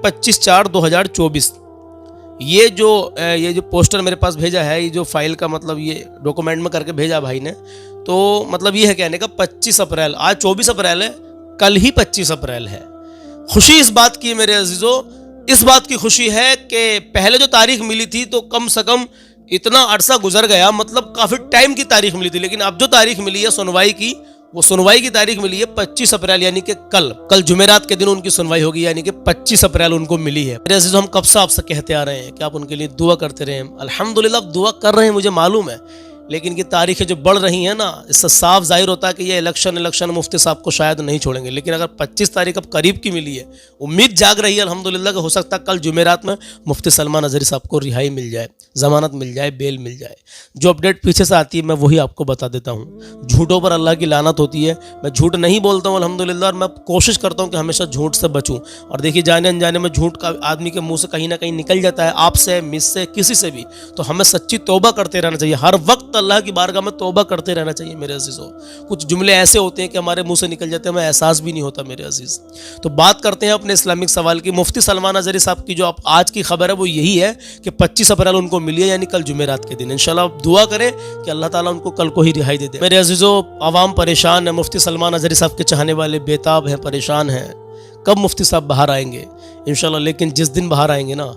25/4/2024, یہ جو پوسٹر میرے پاس بھیجا ہے, یہ جو فائل کا مطلب یہ ڈاکومنٹ میں کر کے بھیجا بھائی نے, تو مطلب یہ ہے کہنے کا 25 اپریل, آج 24 اپریل ہے, کل ہی 25 اپریل ہے. خوشی اس بات کی میرے عزیزو, اس بات کی خوشی ہے کہ پہلے جو تاریخ ملی تھی تو کم سے کم اتنا عرصہ گزر گیا, مطلب کافی ٹائم کی تاریخ ملی تھی, لیکن اب جو تاریخ ملی ہے سنوائی کی, وہ سنوائی کی تاریخ ملی ہے 25 اپریل, یعنی کہ کل جمعرات کے دن ان کی سنوائی ہوگی, یعنی کہ 25 اپریل ان کو ملی ہے. میرے عزیزو, ہم کب سے آپ سے کہتے آ رہے ہیں کہ آپ ان کے لیے دعا کرتے رہیں. الحمدللہ آپ دعا کر رہے ہیں, مجھے معلوم ہے, لیکن یہ تاریخیں جو بڑھ رہی ہیں نا, اس سے صاف ظاہر ہوتا ہے کہ یہ الیکشن مفتی صاحب کو شاید نہیں چھوڑیں گے. لیکن اگر 25 تاریخ اب قریب کی ملی ہے, امید جاگ رہی ہے الحمدللہ کہ ہو سکتا ہے کل جمعرات میں مفتی سلمان اظہری صاحب کو رہائی مل جائے, ضمانت مل جائے, بیل مل جائے. جو اپڈیٹ پیچھے سے آتی ہے میں وہی آپ کو بتا دیتا ہوں. جھوٹوں پر اللہ کی لعنت ہوتی ہے. میں جھوٹ نہیں بولتا ہوں الحمدللہ, اور میں کوشش کرتا ہوں کہ ہمیشہ جھوٹ سے بچوں. اور دیکھیے جانے انجانے میں جھوٹ کا آدمی کے منہ سے کہیں نہ کہیں نکل جاتا ہے, آپ سے, مجھ سے, کسی سے بھی. تو ہمیں سچی توبہ کرتے رہنا چاہیے, ہر وقت اللہ کی بارگاہ میں توبہ کرتے رہنا چاہیے میرے عزیزو. کچھ جملے ایسے ہوتے ہیں کہ ہمارے منہ سے نکل جاتے ہیں, ہمیں احساس بھی نہیں ہوتا میرے عزیز. تو بات کرتے ہیں اپنے اسلامک سوال کی. مفتی سلمان اظہری صاحب کی جو آج کی خبر ہے وہ یہی ہے کہ 25 اپریل ان کو ملی ہے, یعنی کل جمعرات کے دن. انشاءاللہ آپ دعا کریں کہ اللہ تعالیٰ ان کو کل کو ہی رہائی دے دے. میرے عزیزو, عوام پریشان ہے, مفتی سلمان اظہری صاحب کے چاہنے والے بےتاب ہیں, پریشان ہیں, کب مفتی صاحب باہر آئیں گے انشاءاللہ. لیکن جس دن باہر آئیں گے نا,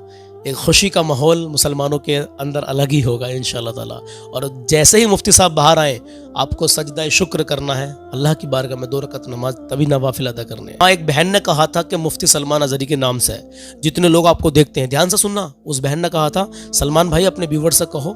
ایک خوشی کا ماحول مسلمانوں کے اندر الگ ہی ہوگا انشاءاللہ تعالیٰ. اور جیسے ہی مفتی صاحب باہر آئیں, آپ کو سجدہ شکر کرنا ہے اللہ کی بارگاہ میں, 2 رکعت نماز, تبھی نوافل ادا کرنے ہیں. ایک بہن نے کہا تھا کہ مفتی سلمان اظہری کے نام سے جتنے لوگ آپ کو دیکھتے ہیں, دھیان سے سننا, اس بہن نے کہا تھا سلمان بھائی اپنے ویور سے کہو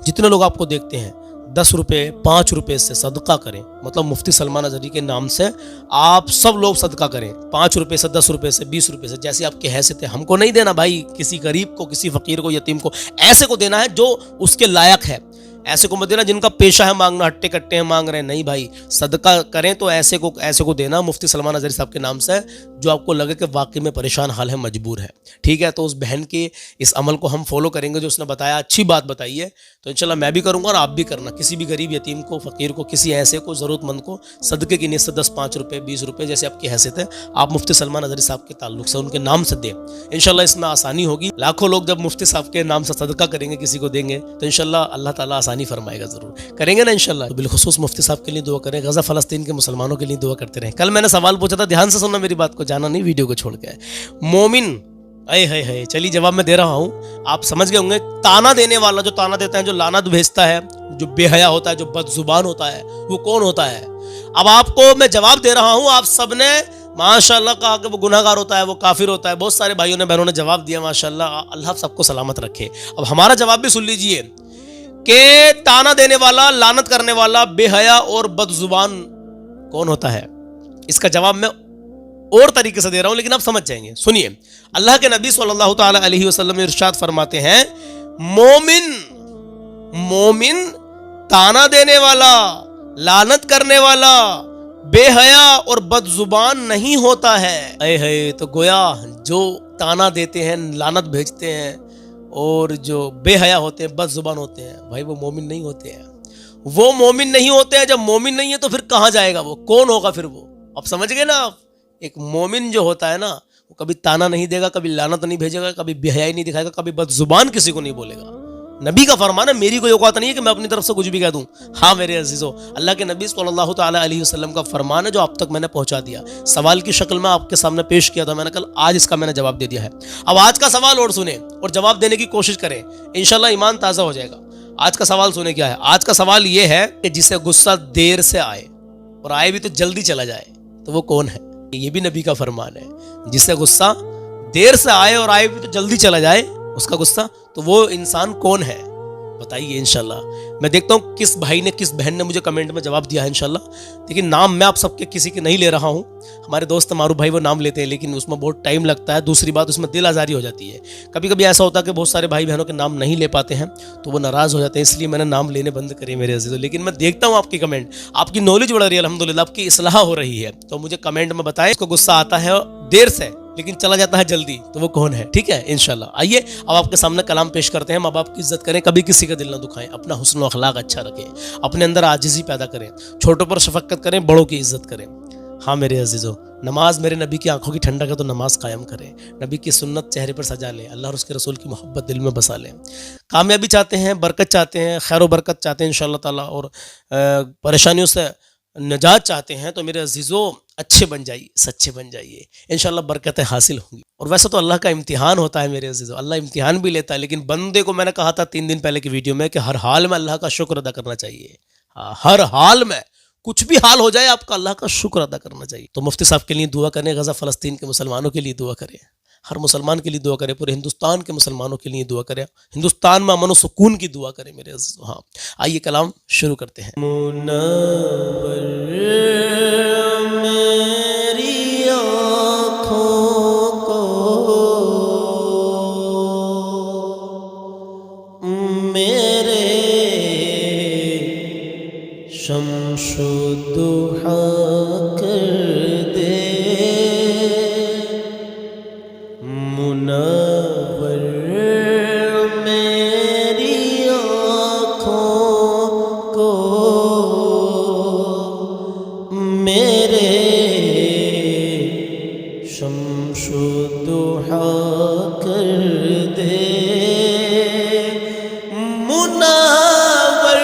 جتنے لوگ آپ کو دیکھتے ہیں 10 روپے 5 روپے سے صدقہ کریں. مطلب مفتی سلمان اظہری کے نام سے آپ سب لوگ صدقہ کریں, 5 روپے سے, 10 روپے سے, 20 روپے سے, جیسے آپ کی حیثیت ہے. ہم کو نہیں دینا بھائی, کسی غریب کو, کسی فقیر کو, یتیم کو, ایسے کو دینا ہے جو اس کے لائق ہے. ایسے کو مت دینا جن کا پیشہ ہے مانگنا, ہٹے کٹے ہیں مانگ رہے ہیں, نہیں بھائی. صدقہ کریں تو ایسے کو دینا مفتی سلمان اظہری صاحب کے نام سے, جو آپ کو لگے کہ واقعی میں پریشان حال ہے, مجبور ہے. ٹھیک ہے, تو اس بہن کے اس عمل کو ہم فالو کریں گے جو اس نے بتایا, اچھی بات بتائی ہے. تو انشاءاللہ میں بھی کروں گا اور آپ بھی کرنا. کسی بھی غریب یتیم کو, فقیر کو, کسی ایسے کو, ضرورت مند کو صدقے کی نیت سے 10 5 روپے 20 روپے جیسے آپ کی حیثیت ہے, آپ مفتی سلمان اظہری صاحب کے تعلق سے ان کے نام سے دیں. انشاءاللہ اس میں آسانی ہوگی. لاکھوں لوگ جب مفتی صاحب کے نام سے صدقہ کریں گے, کسی کو دیں گے, تو انشاءاللہ اللہ تعالیٰ آسانی فرمائے گا. ضرور کریں گے نا انشاءاللہ. تو بالخصوص مفتی صاحب کے لیے دعا کریں, غزہ فلسطین کے مسلمانوں کے لیے دعا کرتے رہیں. کل میں نے سوال پوچھا تھا, دھیان سے سننا میری بات کو, جانا نہیں ویڈیو کو چھوڑ کے. مومن ہے چلیے جواب میں دے رہا ہوں, آپ سمجھ گئے ہوں گے. تانا دینے والا, جو تانا دیتا ہے, جو لعنت بھیجتا ہے, جو بے حیا ہوتا ہے, جو بد زبان ہوتا ہے, وہ کون ہوتا ہے؟ اب آپ کو میں جواب دے رہا ہوں. آپ سب نے ماشاءاللہ کہا کہ وہ گناہ گار ہوتا ہے, وہ کافر ہوتا ہے. بہت سارے بھائیوں نے, بہنوں نے جواب دیا ماشاءاللہ, اللہ سب کو سلامت رکھے. اب ہمارا جواب بھی سن لیجئے کہ تانا دینے والا, لعنت کرنے والا, بے حیا اور بد زبان کون ہوتا ہے؟ اس کا جواب میں اور طریقے سے دے رہا ہوں, لیکن آپ سمجھ جائیں گے. سنیے, اللہ کے نبی صلی اللہ تعالی علیہ وسلم ارشاد فرماتے ہیں, مومن تانا دینے والا, لعنت کرنے والا, بے حیا اور بد زبان نہیں ہوتا ہے. تو گویا جو تانا دیتے ہیں, لعنت بھیجتے ہیں, اور جو بے حیا ہوتے ہیں, بد زبان ہوتے ہیں, بھائی وہ مومن نہیں ہوتے ہیں. وہ مومن نہیں ہوتے ہیں. جب مومن نہیں ہے تو پھر کہاں جائے گا, وہ کون ہوگا پھر؟ وہ آپ سمجھ گئے نا. آپ ایک مومن جو ہوتا ہے نا, وہ کبھی تانا نہیں دے گا, کبھی لعنت نہیں بھیجے گا, کبھی بے حیائی نہیں دکھائے گا, کبھی بد زبان کسی کو نہیں بولے گا. نبی کا فرمان ہے, میری کوئی اوقات نہیں ہے کہ میں اپنی طرف سے کچھ بھی کہہ دوں. ہاں میرے عزیزو, اللہ کے نبی صلی اللہ تعالی علیہ وسلم کا فرمان ہے جو اب تک میں نے پہنچا دیا. سوال کی شکل میں آپ کے سامنے پیش کیا تھا میں نے, کل آج اس کا میں نے جواب دے دیا ہے. اب آج کا سوال اور سنیں اور جواب دینے کی کوشش کریں, انشاءاللہ ایمان تازہ ہو جائے گا. آج کا سوال سنیں کیا ہے. آج کا سوال یہ ہے کہ جسے غصہ دیر سے آئے اور آئے بھی تو جلدی چلا جائے, تو وہ کون ہے؟ یہ بھی نبی کا فرمان ہے. جسے غصہ دیر سے آئے اور آئے بھی تو جلدی چلا جائے اس کا غصہ, تو وہ انسان کون ہے بتائیے. انشاءاللہ میں دیکھتا ہوں کس بھائی نے, کس بہن نے مجھے کمنٹ میں جواب دیا ہے انشاءاللہ. لیکن نام میں آپ سب کے کسی کے نہیں لے رہا ہوں. ہمارے دوست معروف بھائی وہ نام لیتے ہیں, لیکن اس میں بہت ٹائم لگتا ہے. دوسری بات, اس میں دل آزاری ہو جاتی ہے. کبھی کبھی ایسا ہوتا ہے کہ بہت سارے بھائی بہنوں کے نام نہیں لے پاتے ہیں تو وہ ناراض ہو جاتے ہیں, اس لیے میں نے نام لینے بند کرے میرے عزیزو. لیکن میں دیکھتا ہوں آپ کی کمنٹ, آپ کی نالج بڑھ رہی ہے الحمدللہ, آپ کی اصلاح ہو رہی ہے. تو مجھے کمنٹ میں بتائیں, اس کو غصہ آتا ہے دیر سے لیکن چلا جاتا ہے جلدی, تو وہ کون ہے؟ ٹھیک ہے انشاءاللہ. آئیے اب آپ کے سامنے کلام پیش کرتے ہیں. ماں باپ کی عزت کریں, کبھی کسی کا دل نہ دکھائیں, اپنا حسن و اخلاق اچھا رکھیں, اپنے اندر عاجزی پیدا کریں, چھوٹوں پر شفقت کریں, بڑوں کی عزت کریں. ہاں میرے عزیزو، نماز میرے نبی کی آنکھوں کی ٹھنڈک ہے تو نماز قائم کریں، نبی کی سنت چہرے پر سجا لیں، اللہ اور اس کے رسول کی محبت دل میں بسا لیں۔ کامیابی چاہتے ہیں، برکت چاہتے ہیں، خیر و برکت چاہتے ہیں انشاءاللہ تعالیٰ، اور پریشانیوں سے نجات چاہتے ہیں تو میرے عزیزو اچھے بن جائیے، سچے بن جائیے، انشاءاللہ برکتیں حاصل ہوں گی۔ اور ویسے تو اللہ کا امتحان ہوتا ہے میرے عزیزو، اللہ امتحان بھی لیتا ہے، لیکن بندے کو میں نے کہا تھا 3 دن پہلے کی ویڈیو میں کہ ہر حال میں اللہ کا شکر ادا کرنا چاہیے، ہر حال میں، کچھ بھی حال ہو جائے آپ کا اللہ کا شکر ادا کرنا چاہیے۔ تو مفتی صاحب کے لیے دعا کریں، غزہ فلسطین کے مسلمانوں کے لیے دعا کریں، ہر مسلمان کے لیے دعا کریں، پورے ہندوستان کے مسلمانوں کے لیے دعا کریں، ہندوستان میں امن و سکون کی دعا کریں میرے عزیزو۔ ہاں آئیے کلام شروع کرتے ہیں۔ منور میری آنکھوں کو میرے شمس و ضحیٰ کر دے، منور میری آنکھوں کو میرے شمس و ضحیٰ کر دے، منور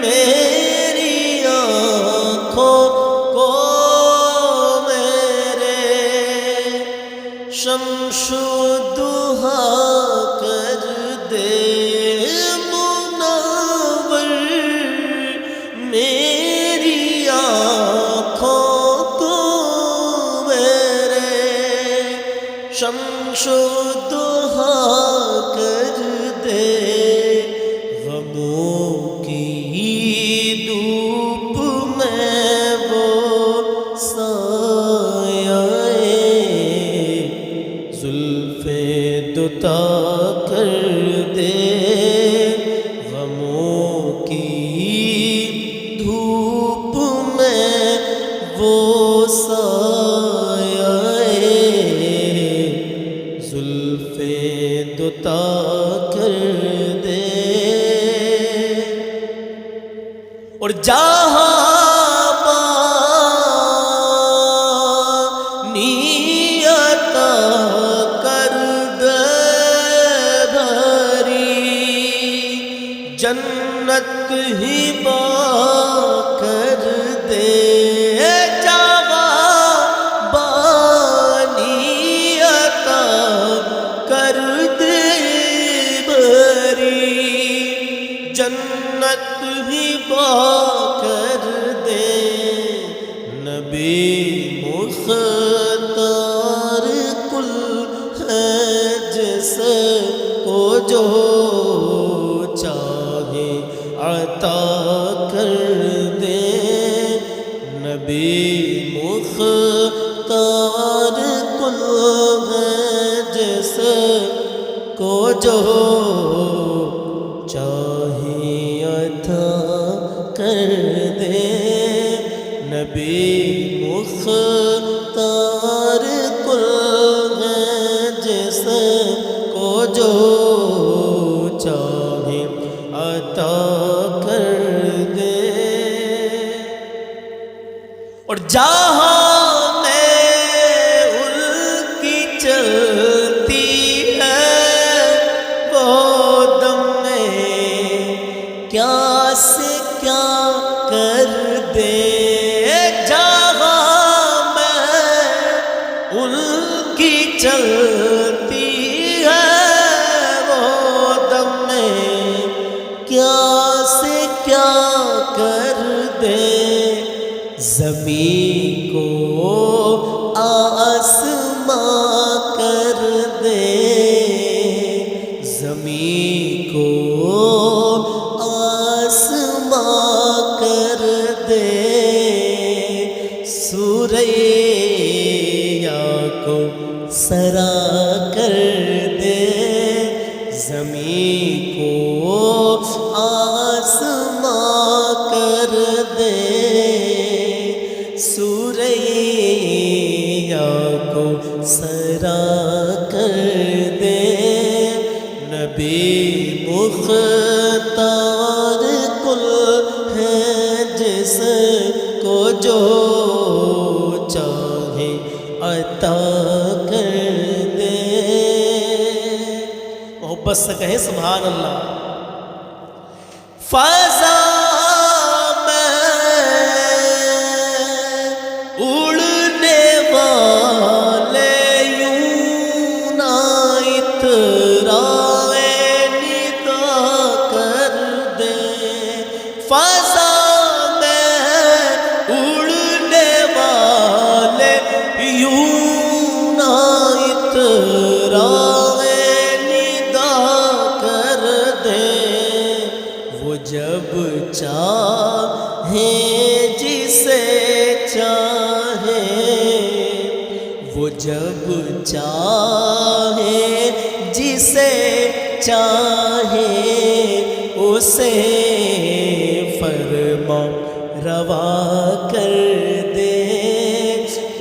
میری آنکھوں کو میرے شمس و ضحیٰ کر دے، منور میری آنکھوں کو میرے شمس و ضحیٰ کر دے، غموں کی دھوپ میں وہ سایہ زلف دوتا کر دے، غموں کی دھوپ میں وہ سایہ زلف دوتا کر دے، اور جہاں جنت ہی با کر دے، جہاں بانی عطا کر دے بھری، جنت ہی با کر دے، نبی مختار کل ہے جس کو جو چاہے عطا کر دے، نبی مختار کل ہے جس کو جو چاہے عطا کر دے، نبی مختار کل ہے جس کو جو چاہے عطا کر دے، اور جہاں میں ان کی چلتی ہے وہ دم میں کیا سے کیا کر دے، جہاں میں ان کی چلتی کیا سے کیا کر دے، زمین کو آسماں کر دے، زمین کو آسماں کر دے، سوریا کو سرا کر دے، زمین کو آسماں کر دے، سوریا کو سرا کر دے، نبی مختار کل ہے جس کو جو محبت سے کہیں سبحان اللہ. فضا میں اڑنے والے یوں نہ اترائے ندا کر دیں. فضا میں اڑنے والے یوں نہ اترائے ندا کر دیں. وہ جب چاہیں جسے چاہیں، وہ جب چاہیں جسے چاہیں اسے فرما روا کر دے.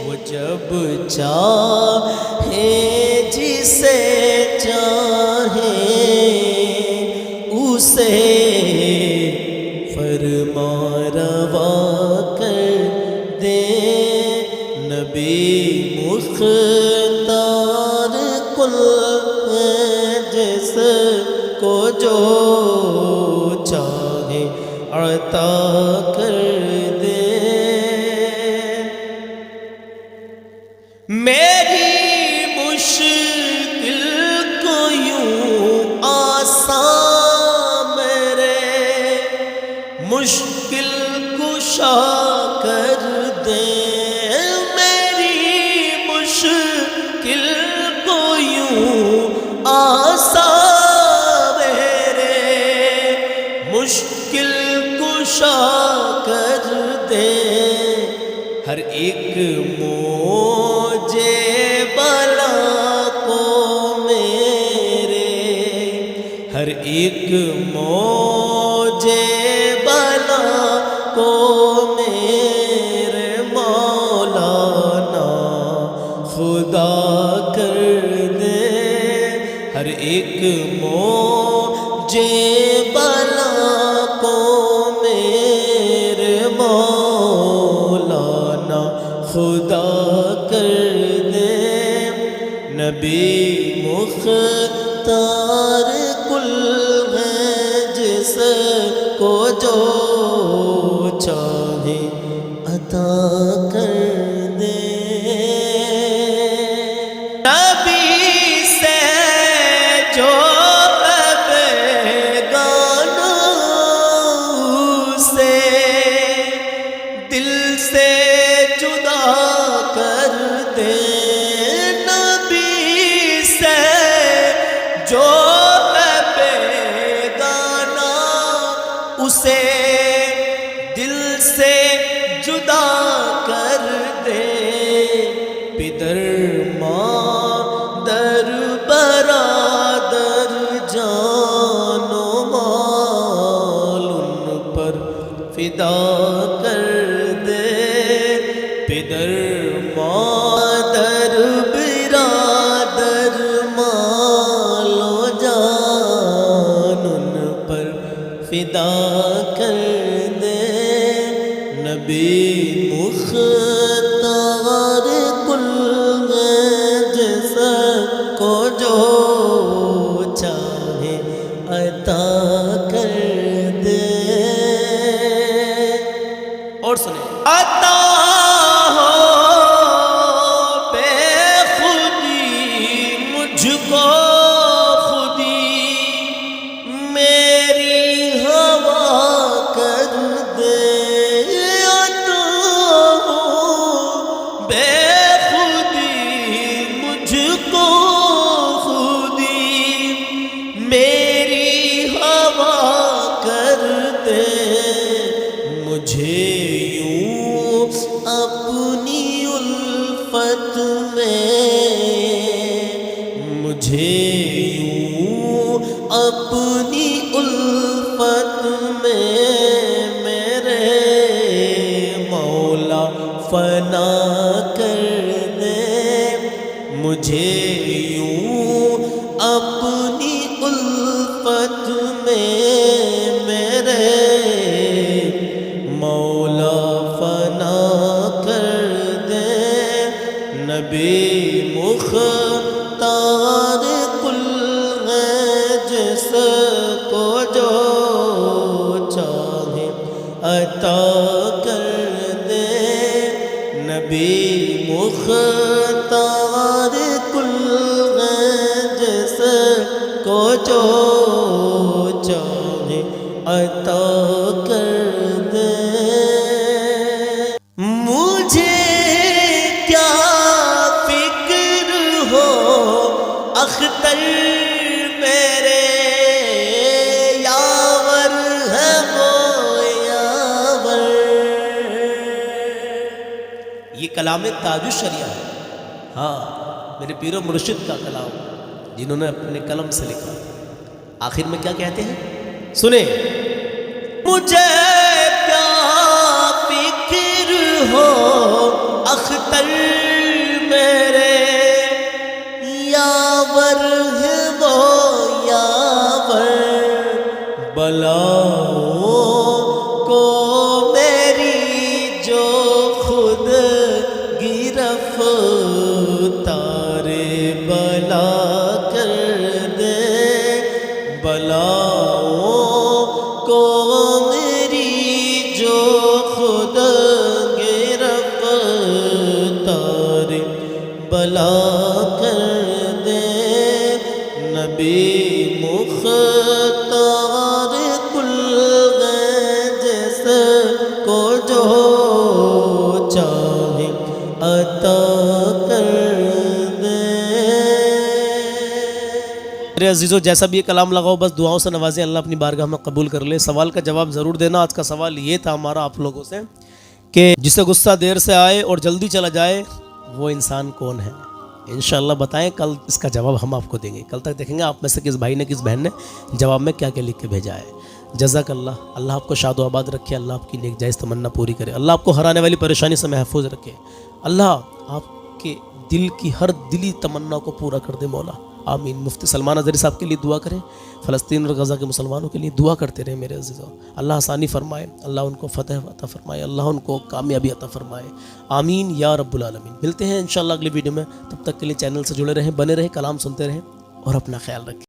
وہ جب چاہیں جسے چاہیں اسے فرما روا کر دے. نبی مختار کل ہے جس کو جو چاہے عطا کر دے. میری مشکل کو یوں آسان میرے مشکل کشا کر دے. میری مشکل کو یوں آسان میرے مشکل کشا کر دے. ہر ایک موجے بلا کو میرے، ہر ایک موجے بلا کو میرے مولانا خدا کر دے. ہر ایک موجے بلا کو میرے مولانا خدا کر دے. نبی مختار کل ہے جس کو جو چاہے عطا کر دے. نبی سے جو بیگانہ سے دل سے جدا کر دے. نبی سے جو بیگانہ اسے دل سے جدا کر دے. پدر مادر برادر جان و مال ان پر فدا کر دے. پدر مادر برادر مال و جان ان پر فدا کر دے. نبی مختار کل ہے جس کو جو چاہے عطا کر دے. اور سنیں عطا ہو بے خودی مجھ کو خودی میری ہوا کر دے. عطا ہو بے خودی مجھ کو خودی میری ہوا کر دے. مجھے یوں اپنی الفت میں، مجھے یوں اپنی الفت میں میرے مولا فنا کر دے. مجھے یوں اپنی الفت میں میرے مولا فنا کر دے. نبی مختار کل ہے کو جو چاہے عطا کر دے نبی مختار کل جس کو جو چاہے عطا کر دے مجھے کیا فکر ہو اختر میرے یاور ہے وہ یاور یہ کلام تاج الشریعہ ہے ہاں میرے پیر و مرشد کا کلام جنہوں نے اپنے قلم سے لکھا آخر میں کیا کہتے ہیں سنیں مجھے کیا فکر ہو اختر میرے یاور ہے وہ یاور بلاؤں کو میری جو خود گرفتار بلا کر دے بلاؤں کو میری جو خود گرفتار بلا کر دے نبی مختار کل جس کو جو چاہے عطا کر دے میرے عزیزو جیسا بھی یہ کلام لگاؤ بس دعاؤں سے نوازیں اللہ اپنی بارگاہ میں قبول کر لے سوال کا جواب ضرور دینا آج کا سوال یہ تھا ہمارا آپ لوگوں سے کہ جسے غصہ دیر سے آئے اور جلدی چلا جائے وہ انسان کون ہے انشاءاللہ بتائیں کل اس کا جواب ہم آپ کو دیں گے کل تک دیکھیں گے آپ میں سے کس بھائی نے کس بہن نے جواب میں کیا کیا لکھ کے بھیجا ہے جزاک اللہ اللہ آپ کو شاد و آباد رکھے اللہ آپ کی نیک جائز تمنا پوری کرے اللہ آپ کو ہر آنے والی پریشانی سے محفوظ رکھے اللہ آپ کے دل کی ہر دلی تمنا کو پورا کر دے مولا آمین مفتی سلمان اظہری صاحب کے لیے دعا کریں فلسطین اور غزہ کے مسلمانوں کے لیے دعا کرتے رہیں میرے عزیزوں اللہ آسانی فرمائے اللہ ان کو فتح عطا فرمائے اللہ ان کو کامیابی عطا فرمائے آمین یا رب العالمین ملتے ہیں انشاءاللہ اگلی ویڈیو میں تب تک کے لیے چینل سے جڑے رہیں بنے رہیں کلام سنتے رہیں اور اپنا خیال رکھیں